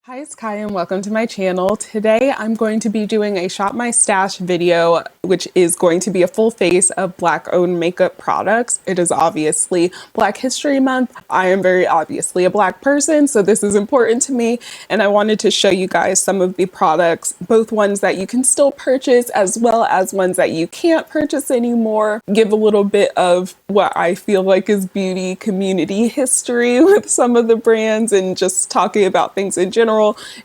Hi, it's Kai and welcome to my channel. Today I'm going to be doing a Shop My Stash video, which is going to be a full face of Black-owned makeup products. It is obviously Black History Month. I am very obviously a Black person, so this is important to me, and I wanted to show you guys some of the products, both ones that you can still purchase as well as ones that you can't purchase anymore. Give a little bit of what I feel like is beauty community history with some of the brands and just talking about things in general.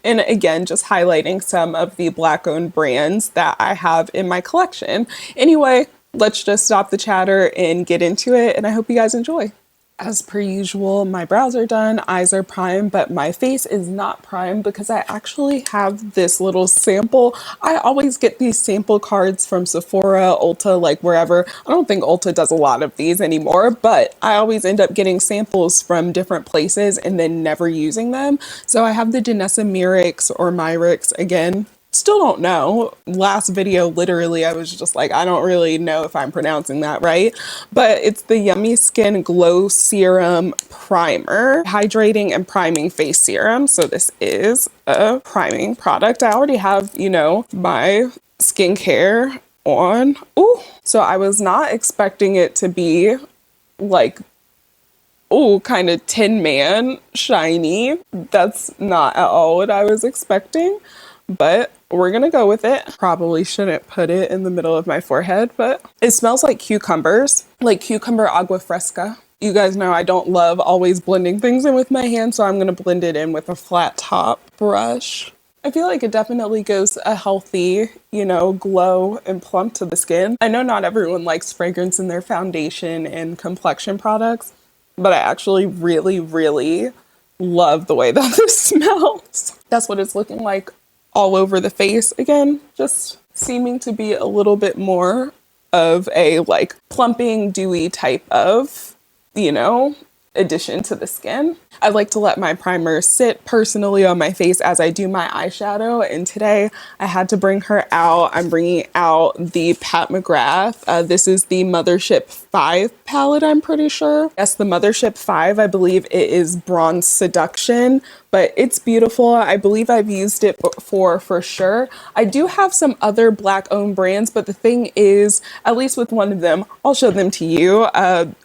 And again, just highlighting some of the Black-owned brands that I have in my collection. Anyway, let's just stop the chatter and get into it, and I hope you guys enjoy. As per usual, my brows are done, eyes are primed, but my face is not primed because I actually have this little sample. I always get these sample cards from Sephora, Ulta, like wherever. I don't think Ulta does a lot of these anymore, but I always end up getting samples from different places and then never using them. So I have the NeonMUA or Myrix again. Still don't know. Last video, literally, I was just like, I don't really know if I'm pronouncing that right, but it's the Yummy Skin Glow Serum Primer, hydrating and priming face serum. So this is a priming product. I already have, you know, my skincare on. Ooh, so I was not expecting it to be like, oh, kind of Tin Man shiny. That's not at all what I was expecting, but we're gonna go with it. Probably shouldn't put it in the middle of my forehead, but it smells like cucumbers, like cucumber agua fresca. You guys know I don't love always blending things in with my hand, so I'm gonna blend it in with a flat top brush. I feel like it definitely gives a healthy, you know, glow and plump to the skin. I know not everyone likes fragrance in their foundation and complexion products, but I actually really love the way that this smells. That's what it's looking like all over the face. Again, just seeming to be a little bit more of a like plumping, dewy type of, you know, addition to the skin. I like to let my primer sit personally on my face as I do my eyeshadow, and today I had to bring her out. I'm bringing out the Pat McGrath. This is the Mothership 5 palette, I'm pretty sure. Yes, the Mothership 5, I believe it is Bronze Seduction, but it's beautiful. I believe I've used it before for sure. I do have some other Black-owned brands, but the thing is, at least with one of them, I'll show them to you.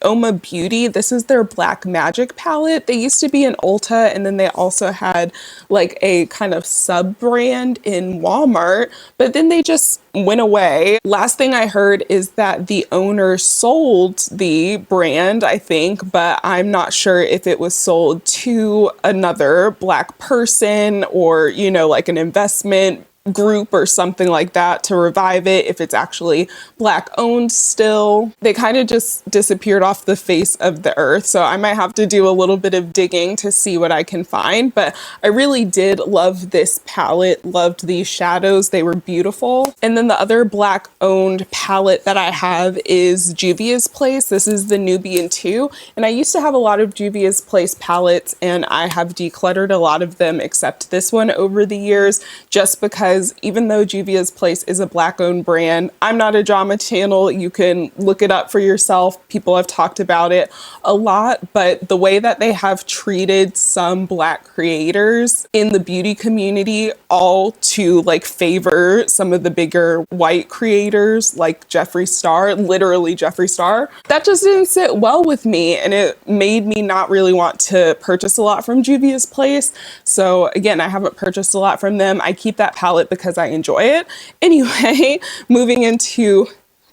Oma Beauty, this is their Black Magic palette. They used to be in Ulta, and then they also had like a kind of sub-brand in Walmart, but then they just went away. Last thing I heard is that the owner sold the brand, I think, but I'm not sure if it was sold to another Black person or, you know, like an investment group or something like that to revive it, if it's actually Black owned still. They kind of just disappeared off the face of the earth, so I might have to do a little bit of digging to see what I can find, but I really did love this palette, loved these shadows, they were beautiful. And then the other Black owned palette that I have is Juvia's Place. This is the Nubian 2, and I used to have a lot of Juvia's Place palettes, and I have decluttered a lot of them except this one over the years, just because even though Juvia's Place is a Black-owned brand, I'm not a drama channel. You can look it up for yourself. People have talked about it a lot, but the way that they have treated some Black creators in the beauty community, all to like favor some of the bigger white creators like Jeffree Star, literally Jeffree Star, that just didn't sit well with me, and it made me not really want to purchase a lot from Juvia's Place. So again, I haven't purchased a lot from them. I keep that palette because I enjoy it. Anyway, moving into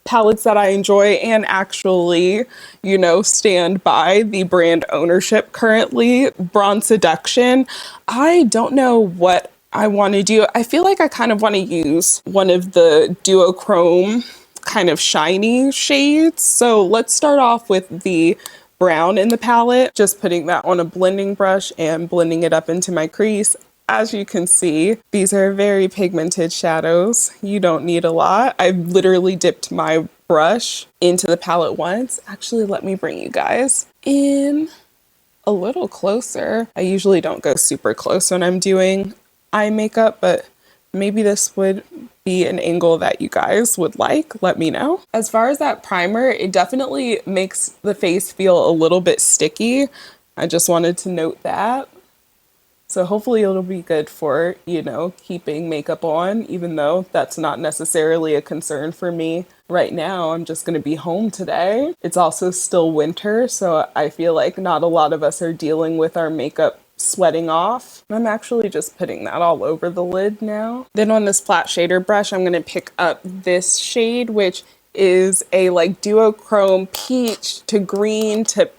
palettes that I enjoy and actually, you know, stand by the brand ownership currently. Bronze Seduction. I don't know what I want to do. I feel like I kind of want to use one of the duochrome kind of shiny shades. So let's start off with the brown in the palette. Just putting that on a blending brush and blending it up into my crease. As you can see, these are very pigmented shadows. You don't need a lot. I've literally dipped my brush into the palette once. Actually, let me bring you guys in a little closer. I usually don't go super close when I'm doing eye makeup, but maybe this would be an angle that you guys would like. Let me know. As far as that primer, it definitely makes the face feel a little bit sticky. I just wanted to note that. So hopefully it'll be good for, you know, keeping makeup on, even though that's not necessarily a concern for me right now. I'm just going to be home today. It's also still winter, so I feel like not a lot of us are dealing with our makeup sweating off. I'm actually just putting that all over the lid now. Then on this flat shader brush, I'm going to pick up this shade, which is a like duochrome peach to green to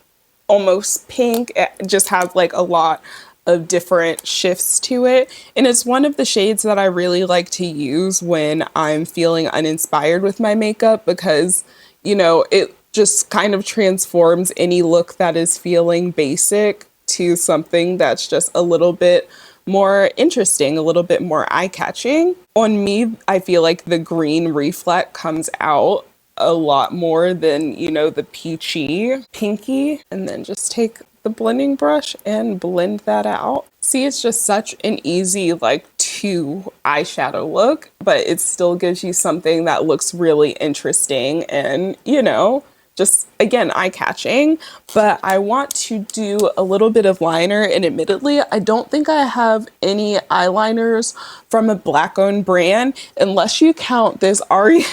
almost pink. It just has like a lot of different shifts to it. And it's one of the shades that I really like to use when I'm feeling uninspired with my makeup because, you know, it just kind of transforms any look that is feeling basic to something that's just a little bit more interesting, a little bit more eye-catching. On me, I feel like the green reflect comes out a lot more than, you know, the peachy pinky. And then just take the blending brush and blend that out. See, it's just such an easy like 2 eyeshadow look, but it still gives you something that looks really interesting and, you know, just again, eye-catching. But I want to do a little bit of liner, and admittedly, I don't think I have any eyeliners from a Black-owned brand, unless you count this Ari.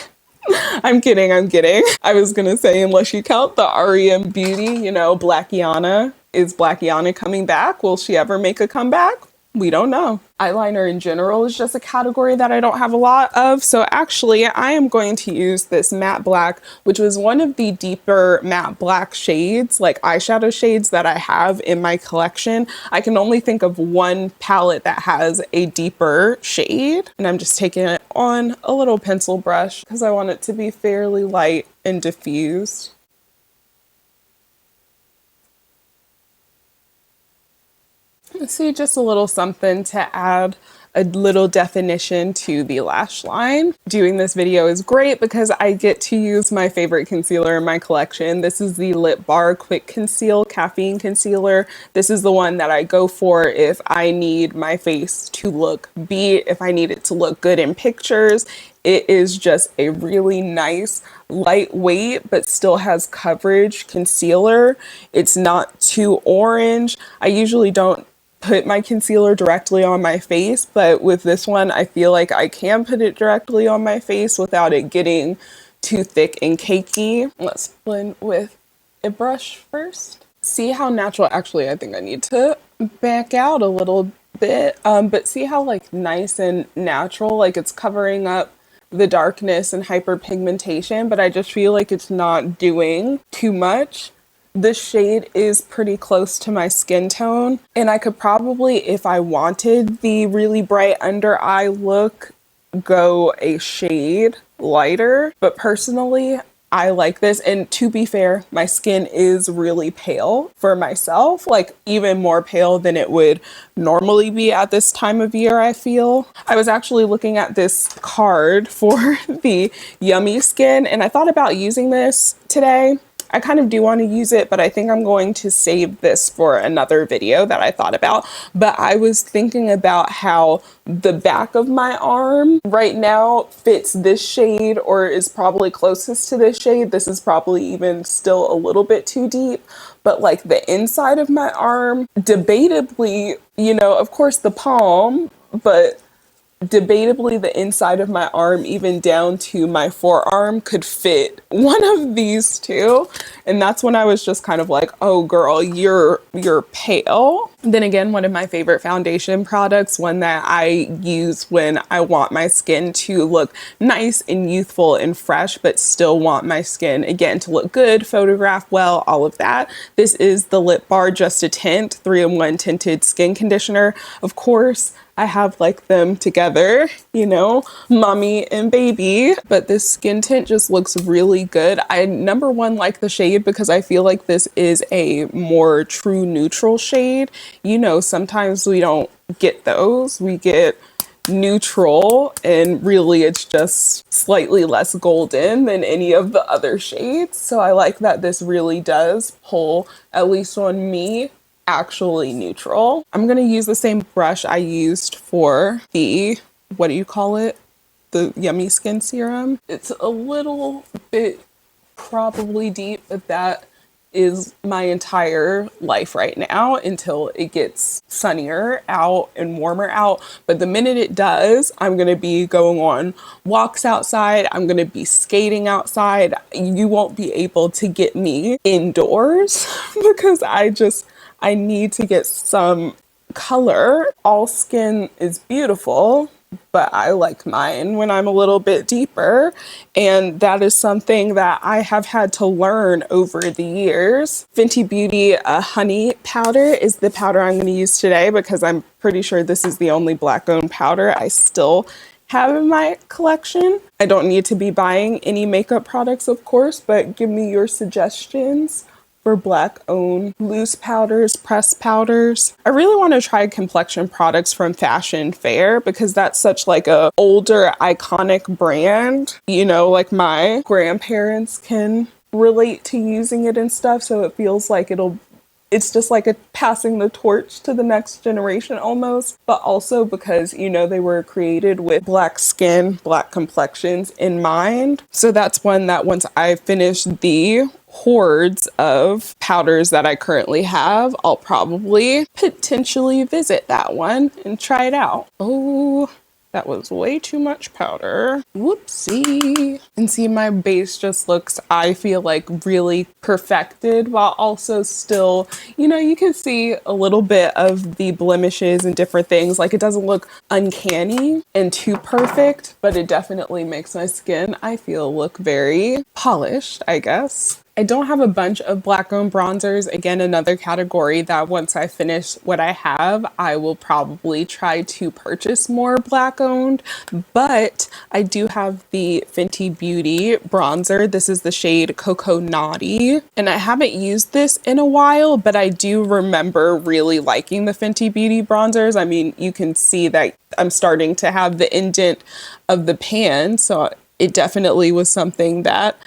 I'm kidding. I was gonna say, unless you count the REM Beauty, you know, Blackiana. Is Blackiana coming back? Will she ever make a comeback? We don't know. Eyeliner in general is just a category that I don't have a lot of. So actually, I am going to use this matte black, which was one of the deeper matte black shades, like eyeshadow shades that I have in my collection. I can only think of one palette that has a deeper shade. And I'm just taking it on a little pencil brush because I want it to be fairly light and diffused. See, just a little something to add a little definition to the lash line. Doing this video is great because I get to use my favorite concealer in my collection. This is the Lip Bar Quick Conceal Caffeine Concealer. This is the one that I go for if I need my face to look beat, if I need it to look good in pictures. It is just a really nice, lightweight, but still has coverage concealer. It's not too orange. I usually don't put my concealer directly on my face, but with this one, I feel like I can put it directly on my face without it getting too thick and cakey. Let's blend with a brush first. See how natural, actually, I think I need to back out a little bit, but see how like nice and natural, like it's covering up the darkness and hyperpigmentation, but I just feel like it's not doing too much. This shade is pretty close to my skin tone, and I could probably, if I wanted the really bright under eye look, go a shade lighter, but personally, I like this. And to be fair, my skin is really pale for myself, like even more pale than it would normally be at this time of year, I feel. I was actually looking at this card for the Yummy Skin, and I thought about using this today. I kind of do want to use it, but I think I'm going to save this for another video that I thought about. But I was thinking about how the back of my arm right now fits this shade, or is probably closest to this shade. This is probably even still a little bit too deep, but like the inside of my arm, debatably, you know, of course the palm, but debatably the inside of my arm, even down to my forearm, could fit one of these two. And that's when I was just kind of like, oh girl, you're pale. Then again, one of my favorite foundation products, one that I use when I want my skin to look nice and youthful and fresh, but still want my skin again to look good, photograph well, all of that. This is the Lip Bar Just a Tint 3-in-1 tinted skin conditioner. Of course, I have like them together, you know, mommy and baby, but this skin tint just looks really good. I number one like the shade because I feel like this is a more true neutral shade. You know, sometimes we don't get those. We get neutral, and really it's just slightly less golden than any of the other shades. So I like that this really does pull, at least on me, actually neutral. I'm gonna use the same brush I used for the, what do you call it? The Yummy Skin Serum. It's a little bit probably deep, but that is my entire life right now until it gets sunnier out and warmer out. But the minute it does, I'm going to be going on walks outside. I'm going to be skating outside. You won't be able to get me indoors because I need to get some color. All skin is beautiful, but I like mine when I'm a little bit deeper. And that is something that I have had to learn over the years. Fenty Beauty Honey Powder is the powder I'm going to use today because I'm pretty sure this is the only black owned powder I still have in my collection. I don't need to be buying any makeup products, of course, but give me your suggestions for black owned loose powders, pressed powders. I really want to try complexion products from Fashion Fair because that's such like a older iconic brand. You know, like my grandparents can relate to using it and stuff, so it feels like it's just like a passing the torch to the next generation almost, but also because, you know, they were created with black skin, black complexions in mind. So that's one that once I finish the hordes of powders that I currently have, I'll probably potentially visit that one and try it out. Oh, that was way too much powder. Whoopsie. And see, my base just looks, I feel like, really perfected while also still, you know, you can see a little bit of the blemishes and different things. Like, it doesn't look uncanny and too perfect, but it definitely makes my skin, I feel, look very polished, I guess. I don't have a bunch of black owned bronzers. Again, another category that once I finish what I have, I will probably try to purchase more black owned, but I do have the Fenty Beauty bronzer. This is the shade Cocoa Naughty, and I haven't used this in a while, but I do remember really liking the Fenty Beauty bronzers. I mean, you can see that I'm starting to have the indent of the pan, so it definitely was something that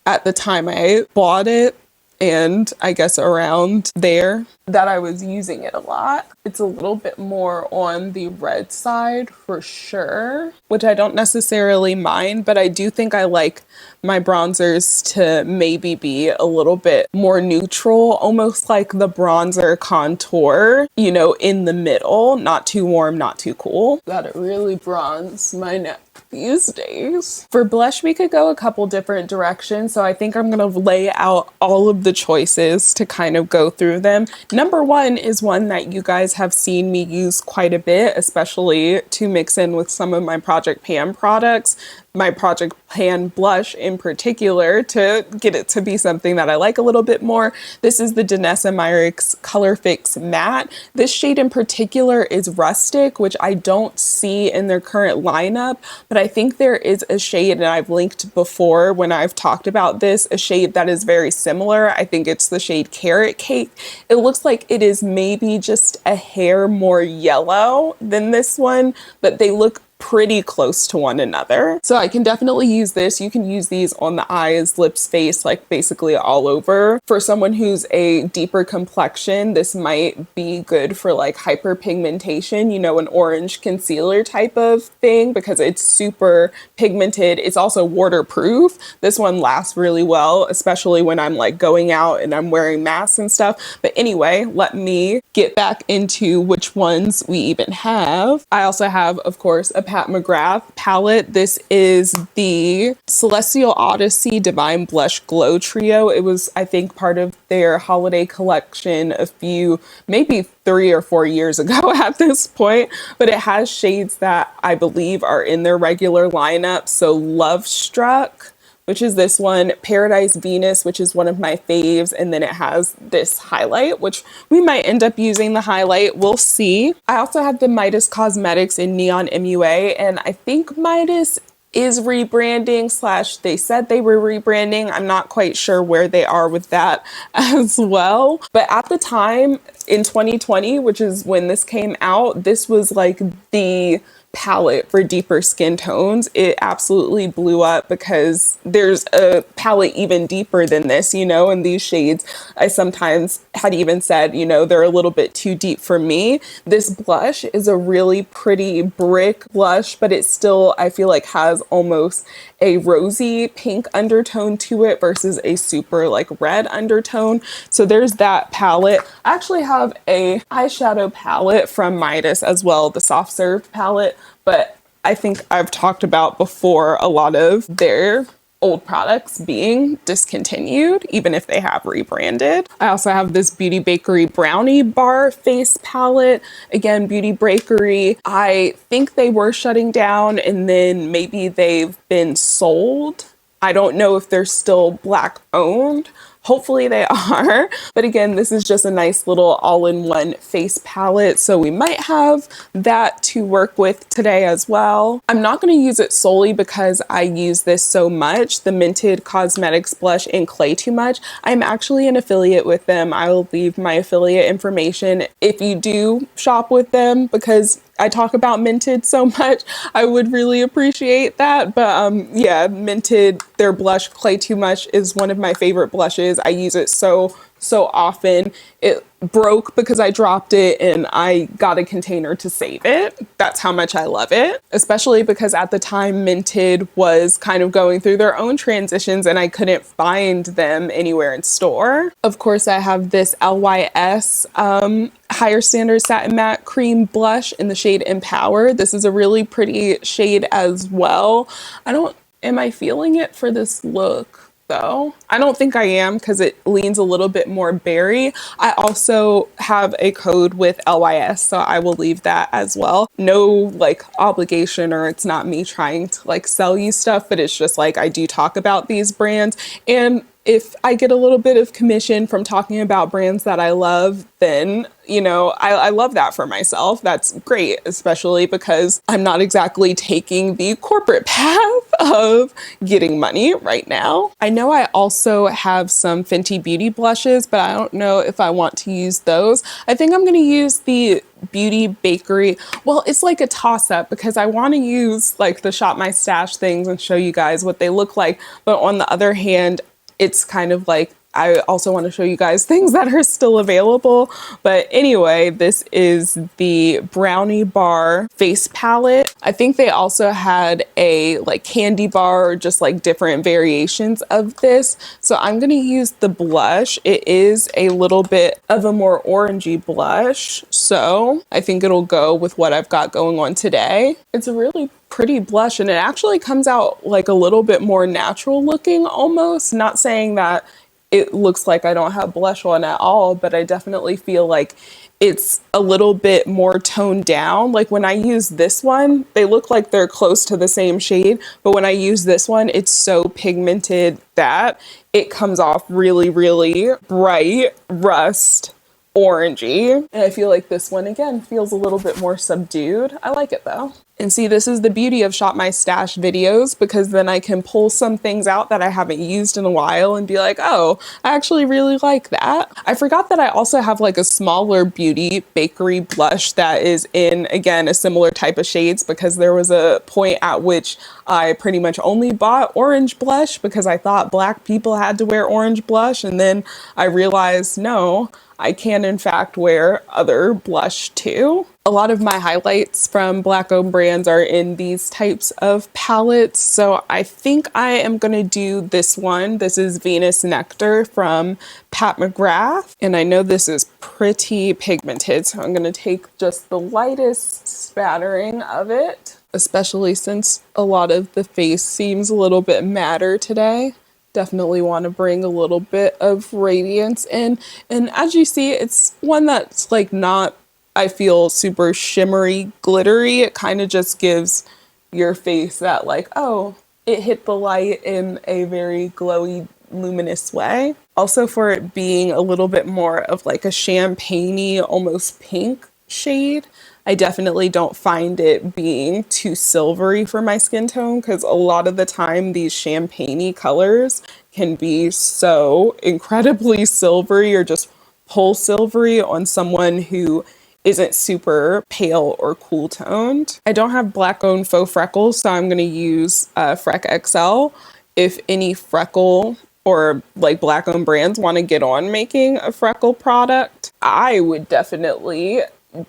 at the time I bought it, and I guess around there, that I was using it a lot. It's a little bit more on the red side for sure, which I don't necessarily mind, but I do think I like my bronzers to maybe be a little bit more neutral, almost like the bronzer contour, you know, in the middle, not too warm, not too cool. Gotta really bronze my neck these days. For blush, we could go a couple different directions, so I think I'm gonna lay out all of the choices to kind of go through them. Number one is one that you guys have seen me use quite a bit, especially to mix in with some of my Project Pan products. My Project Pan blush in particular, to get it to be something that I like a little bit more. This is the Danessa Myricks Color Fix Matte. This shade in particular is Rustic, which I don't see in their current lineup, but I think there is a shade, and I've linked before when I've talked about this, a shade that is very similar. I think it's the shade Carrot Cake. It looks like it is maybe just a hair more yellow than this one, but they look pretty close to one another. So I can definitely use this. You can use these on the eyes, lips, face, like basically all over. For someone who's a deeper complexion, this might be good for like hyperpigmentation, you know, an orange concealer type of thing, because it's super pigmented. It's also waterproof. This one lasts really well, especially when I'm like going out and I'm wearing masks and stuff. But anyway, let me get back into which ones we even have. I also have, of course, a Pat McGrath palette. This is the Celestial Odyssey Divine Blush Glow Trio. It was, I think, part of their holiday collection a few, maybe 3 or 4 years ago at this point, but it has shades that I believe are in their regular lineup. So Love Struck, which is this one, Paradise Venus, which is one of my faves, and then it has this highlight, which we might end up using the highlight, we'll see. I also have the Midas Cosmetics in NeonMUA, and I think Midas is rebranding, slash they said they were rebranding. I'm not quite sure where they are with that as well. But at the time in 2020, which is when this came out, this was like the palette for deeper skin tones, it absolutely blew up because there's a palette even deeper than this, you know, and these shades I sometimes had even said, you know, they're a little bit too deep for me. This blush is a really pretty brick blush, but it still, I feel like, has almost a rosy pink undertone to it versus a super like red undertone. So there's that palette. I actually have a eyeshadow palette from Midas as well, the soft serve palette, but I think I've talked about before a lot of their old products being discontinued, even if they have rebranded. I also have this Beauty Bakery Brownie Bar Face Palette. Again, Beauty Bakery, I think they were shutting down and then maybe they've been sold. I don't know if they're still Black owned. Hopefully they are. But again, this is just a nice little all-in-one face palette. So we might have that to work with today as well. I'm not going to use it solely because I use this so much, the Mented Cosmetics Blush in Clay Too Much. I'm actually an affiliate with them. I will leave my affiliate information if you do shop with them, because I talk about Mented so much, I would really appreciate that. But yeah, Mented, their blush Clay Too Much is one of my favorite blushes. I use it so often. It broke because I dropped it and I got a container to save it. That's how much I love it, especially because at the time Mented was kind of going through their own transitions and I couldn't find them anywhere in store. Of course, I have this LYS Higher Standard Satin Matte Cream Blush in the shade Empower. This is a really pretty shade as well. Am I feeling it for this look? Though I don't think I am, because it leans a little bit more berry. I also have a code with LYS, so I will leave that as well. No like obligation, or it's not me trying to like sell you stuff, but it's just like I do talk about these brands, and if I get a little bit of commission from talking about brands that I love, then, you know, I love that for myself. That's great, especially because I'm not exactly taking the corporate path of getting money right now. I know I also have some Fenty Beauty blushes, but I don't know if I want to use those. I think I'm going to use the Beauty Bakery. Well, it's like a toss-up because I want to use like the Shop My Stash things and show you guys what they look like. But on the other hand, it's kind of like I also want to show you guys things that are still available. But anyway, this is the Brownie Bar face palette. I think they also had a like candy bar or just like different variations of this. So I'm going to use the blush. It is a little bit of a more orangey blush, so I think it'll go with what I've got going on today. It's a really pretty blush and it actually comes out like a little bit more natural looking almost. Not saying that it looks like I don't have blush on at all, but I definitely feel like it's a little bit more toned down. Like when I use this one, they look like they're close to the same shade, but when I use this one, it's so pigmented that it comes off really, really bright rust orangey. And I feel like this one again feels a little bit more subdued. I like it though. And see, this is the beauty of Shop My Stash videos, because then I can pull some things out that I haven't used in a while and be like, oh, I actually really like that. I forgot that I also have like a smaller Beauty Bakery blush that is in, again, a similar type of shades, because there was a point at which I pretty much only bought orange blush because I thought Black people had to wear orange blush. And then I realized, no, I can in fact wear other blush too. A lot of my highlights from Black owned brands are in these types of palettes. So I think I am going to do this one. This is Venus Nectar from Pat McGrath. And I know this is pretty pigmented, so I'm going to take just the lightest spattering of it, especially since a lot of the face seems a little bit matter today. Definitely want to bring a little bit of radiance in. And as you see, it's one that's like not, I feel, super shimmery, glittery. It kind of just gives your face that like, oh, it hit the light in a very glowy, luminous way. Also, for it being a little bit more of like a champagne-y, almost pink shade, I definitely don't find it being too silvery for my skin tone, because a lot of the time these champagne-y colors can be so incredibly silvery or just pull silvery on someone who isn't super pale or cool toned. I don't have black owned faux freckles, so I'm going to use Freck XL. If any freckle or like black owned brands want to get on making a freckle product, I would definitely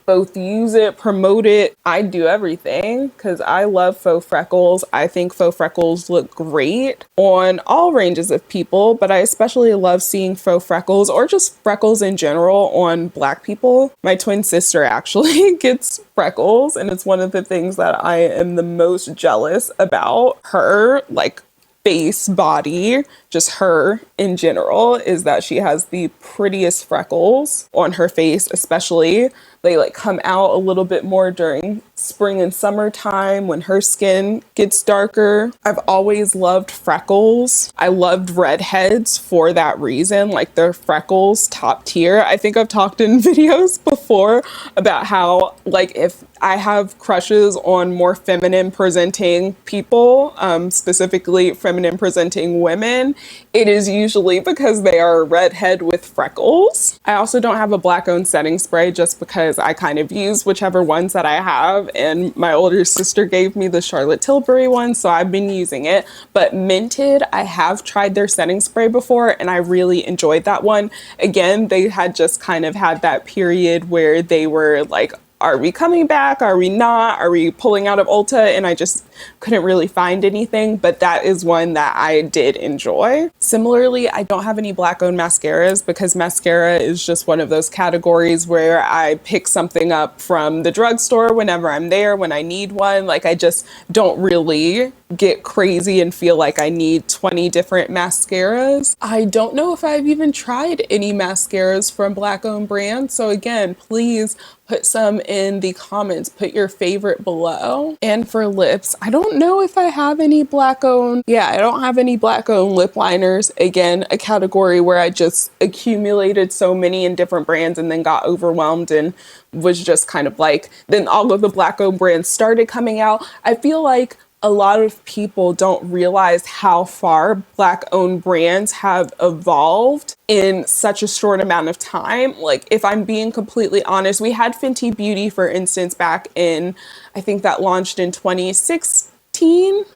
both use it, promote it. I do everything because I love faux freckles. I think faux freckles look great on all ranges of people, but I especially love seeing faux freckles or just freckles in general on Black people. My twin sister actually gets freckles, and it's one of the things that I am the most jealous about her, like face, body, just her in general, is that she has the prettiest freckles on her face, especially. They like come out a little bit more during spring and summertime when her skin gets darker. I've always loved freckles. I loved redheads for that reason, like their freckles top tier. I think I've talked in videos before about how like if I have crushes on more feminine presenting people, specifically feminine presenting women, it is usually because they are a redhead with freckles. I also don't have a black owned setting spray just because I kind of use whichever ones that I have, and my older sister gave me the Charlotte Tilbury one, so I've been using it. But Minted, I have tried their setting spray before and I really enjoyed that one. Again, they had just kind of had that period where they were like, are we coming back? Are we not? Are we pulling out of Ulta? And I just couldn't really find anything, but that is one that I did enjoy. Similarly, I don't have any black owned mascaras because mascara is just one of those categories where I pick something up from the drugstore whenever I'm there, when I need one. Like I just don't really get crazy and feel like I need 20 different mascaras. I don't know if I've even tried any mascaras from black owned brands. So again, please put some in the comments, put your favorite below. And for lips, I don't know if I have any black owned. Yeah, I don't have any black owned lip liners. Again, a category where I just accumulated so many in different brands and then got overwhelmed and was just kind of like, then all of the black owned brands started coming out. I feel like a lot of people don't realize how far black owned brands have evolved in such a short amount of time. Like if I'm being completely honest, we had Fenty Beauty, for instance, back in, I think that launched in 2016.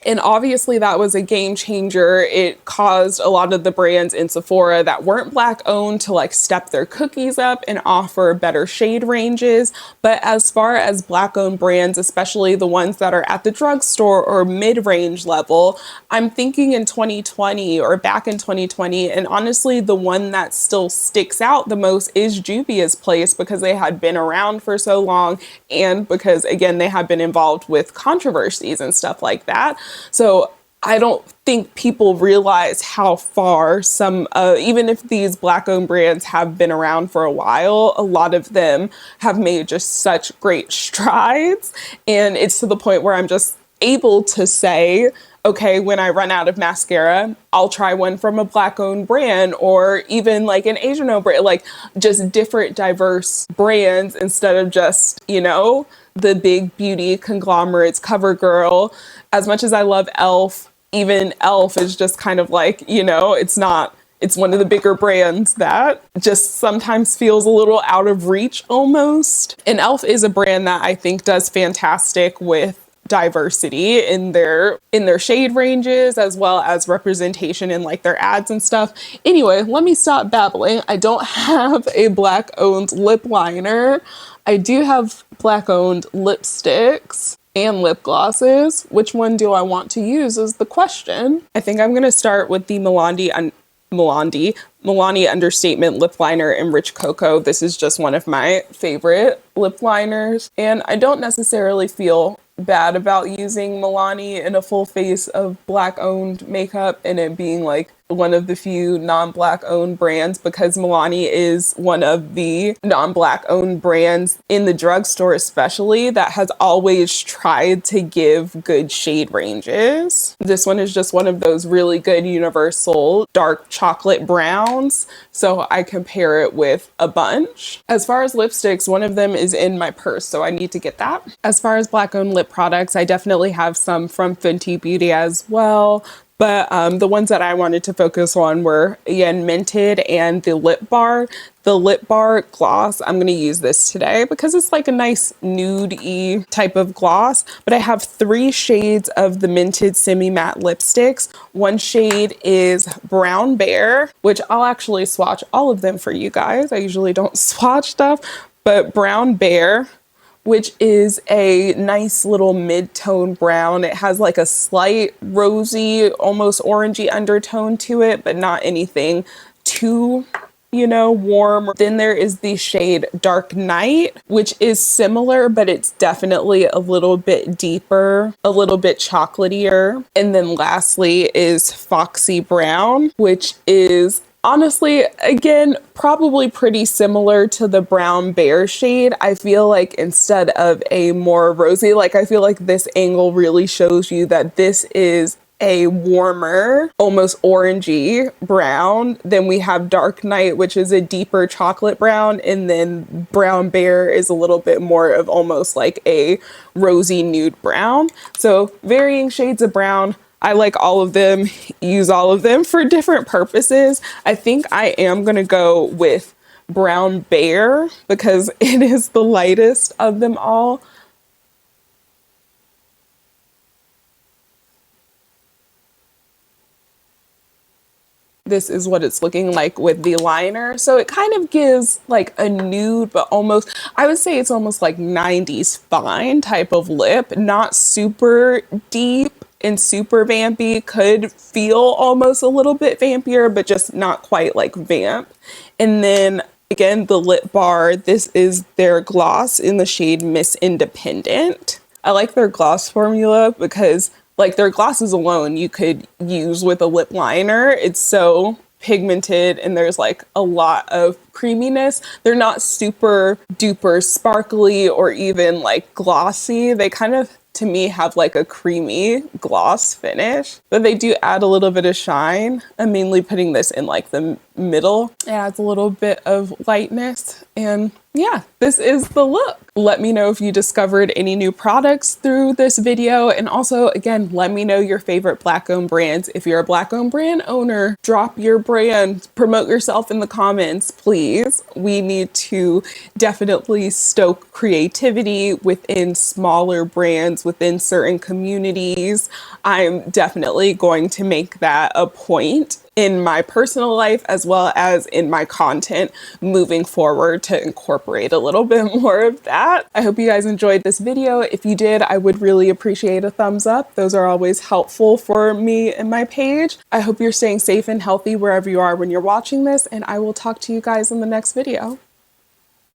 And obviously that was a game changer. It caused a lot of the brands in Sephora that weren't black owned to like step their cookies up and offer better shade ranges. But as far as black owned brands, especially the ones that are at the drugstore or mid-range level, I'm thinking in 2020 or back in 2020. And honestly, the one that still sticks out the most is Juvia's Place because they had been around for so long and because again, they have been involved with controversies and stuff like that. So I don't think people realize how far some, even if these black owned brands have been around for a while, a lot of them have made just such great strides. And it's to the point where I'm just able to say, okay, when I run out of mascara, I'll try one from a black owned brand or even like an Asian owned brand, like just different diverse brands instead of just, you know, the big beauty conglomerates, CoverGirl. As much as I love e.l.f., even e.l.f. is just kind of like, you know, it's one of the bigger brands that just sometimes feels a little out of reach almost. And e.l.f. is a brand that I think does fantastic with diversity in their shade ranges as well as representation in like their ads and stuff. Anyway, let me stop babbling. I don't have a black owned lip liner. I do have black owned lipsticks and lip glosses. Which one do I want to use is the question. I think I'm going to start with the Milani Understatement lip liner in Rich Cocoa. This is just one of my favorite lip liners, and I don't necessarily feel bad about using Milani in a full face of black owned makeup and it being like one of the few non-black owned brands because Milani is one of the non-black owned brands in the drugstore especially that has always tried to give good shade ranges. This one is just one of those really good universal dark chocolate browns, so I compare it with a bunch. As far as lipsticks, one of them is in my purse, so I need to get that. As far as black owned lip products, I definitely have some from Fenty Beauty as well. But the ones that I wanted to focus on were, again, Minted and the Lip Bar. The Lip Bar gloss, I'm going to use this today because it's like a nice nude-y type of gloss. But I have 3 shades of the Minted Semi-Matte lipsticks. One shade is Brown Bear, which I'll actually swatch all of them for you guys. I usually don't swatch stuff, but Brown Bear, which is a nice little mid-tone brown. It has like a slight rosy, almost orangey undertone to it, but not anything too, you know, warm. Then there is the shade Dark Night, which is similar, but it's definitely a little bit deeper, a little bit chocolatier. And then lastly is Foxy Brown, which is honestly, again, probably pretty similar to the Brown Bear shade. I feel like instead of a more rosy, like I feel like this angle really shows you that this is a warmer, almost orangey brown. Then we have Dark Night, which is a deeper chocolate brown. And then Brown Bear is a little bit more of almost like a rosy nude brown. So varying shades of brown. I like all of them, use all of them for different purposes. I think I am going to go with Brown Bear because it is the lightest of them all. This is what it's looking like with the liner. So it kind of gives like a nude, but almost, I would say it's almost like 90s fine type of lip, not super deep and super vampy. Could feel almost a little bit vampier, but just not quite like vamp. And then again, the Lip Bar, this is their gloss in the shade Miss Independent. I like their gloss formula because like their glosses alone you could use with a lip liner. It's so pigmented and there's like a lot of creaminess. They're not super duper sparkly or even like glossy. They kind of, to me, have like a creamy gloss finish, but they do add a little bit of shine. I'm mainly putting this in like the middle. It adds a little bit of lightness, and yeah, this is the look. Let me know if you discovered any new products through this video. And also, again, let me know your favorite Black-owned brands. If you're a Black-owned brand owner, drop your brand, promote yourself in the comments, please. We need to definitely stoke creativity within smaller brands, within certain communities. I'm definitely going to make that a point in my personal life as well as in my content moving forward to incorporate a little bit more of that. I hope you guys enjoyed this video. If you did, I would really appreciate a thumbs up. Those are always helpful for me and my page. I hope you're staying safe and healthy wherever you are when you're watching this, and I will talk to you guys in the next video.